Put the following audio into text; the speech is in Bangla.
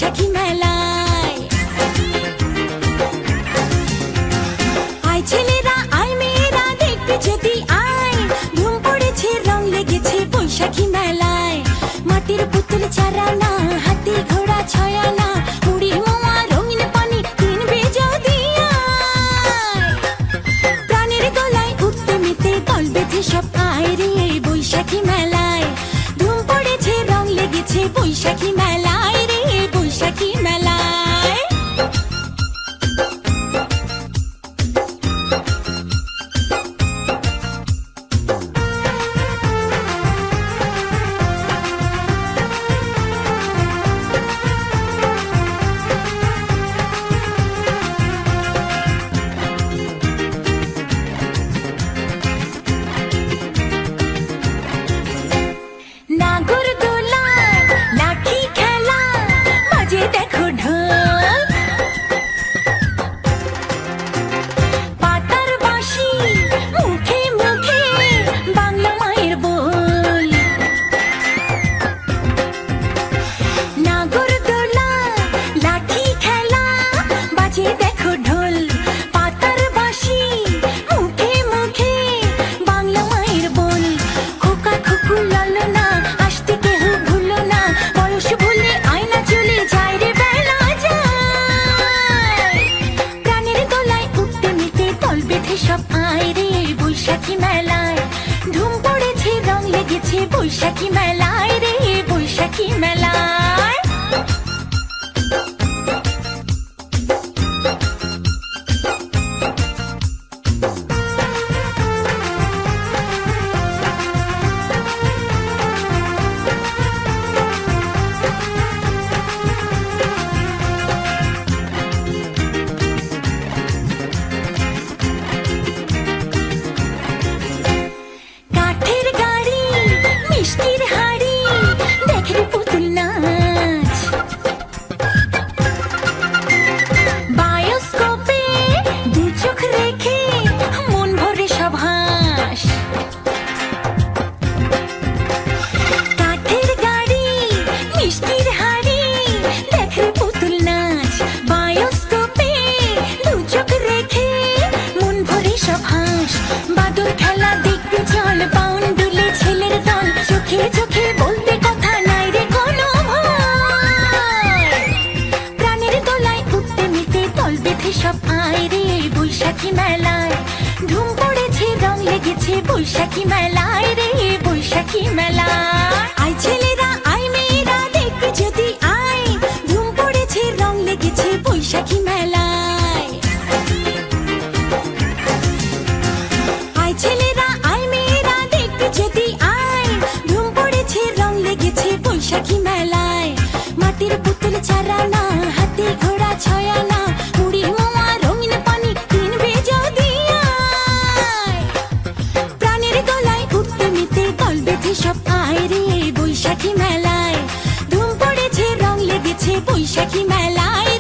বৈশাখী মেলায়। আয় ছেলেরা আয় মেয়েরা দেখবি যদি আয়, ধুম পড়েছে রং লেগেছে বৈশাখী মেলায়। মাটির পুতুল চারানা, হাতি ঘোড়া ছয়ানা, মুড়ি মোয়া রঙিন পানি কিনবে যদি আয়। প্রাণের গলায় উঠতে মেতে দল বেঁধে সব আয় রে বৈশাখী মেলায়। ধুম পড়েছে রং লেগেছে বৈশাখী মেলায় রে বৈশাখী মেলায়। নাগরদোলা লাঠি খেলা বাজে দেখো ঢোল, পাতার বাঁশি মুখে মুখে বাংলা মায়ের বোল। নাগরদোলা লাঠি খেলা বাজে দেখো ঢোল, পাতার বাঁশি মুখে মুখে বাংলা মায়ের বোল। খোকা খুকু লালনা আসতে কেহ ভুলো না, বয়স ভুলে আয়না চলে যায় রে বেলা যায়। প্রাণের গলায় উঠতে মেতে দল বেঁধে সব আয় রে বৈশাখী মেলায়। ধুম পড়েছে রং লেগেছে বৈশাখী মেলায় রে বৈশাখী মেলায়। কাঠের গাড়ি মিষ্টির হাড়ি দেখে পুতুল নাচ, বায়োস্কোপে দু চোখ রেখে মন ভরে সব হাস। কাঠের গাড়ি মিষ্টির হাড়ি দেখে পুতুল নাচ, বায়োস্কোপে দু চোখ রেখে মন ভরে সব হাস। বাদর খেলা দেখবি চল, পাউন দুলে ছেলের দল, চোখে চোখে বলতে কথা নাই রে কোনো ভয়। প্রাণের গলায় উঠতে মেতে দল বেঁধে সব আয় রে বৈশাখী মেলায়। ধুম পড়েছে রং লেগেছে বৈশাখী মেলায় রে বৈশাখী মেলায়। আয় ছেলেরা আয় মেয়েরা দেখবি যদি আয়, ধুম পড়েছে রং লেগেছে বৈশাখী মেলায়। আয় ছেলেরা আয় মেয়েরা দেখবি যদি আয়, ধুম পড়েছে রং লেগেছে বৈশাখী মেলায়। মাটির পুতুল চারানা, হাতি ঘোড়া ছয়ানা, মুড়ি মোয়া রঙিন পানি কিনবে যদি আয়। প্রাণের গলায় উঠতে মেতে দল বেঁধে সব আয় রে বৈশাখী মেলায়। ধুম পড়েছে রং লেগেছে বৈশাখী মেলায়।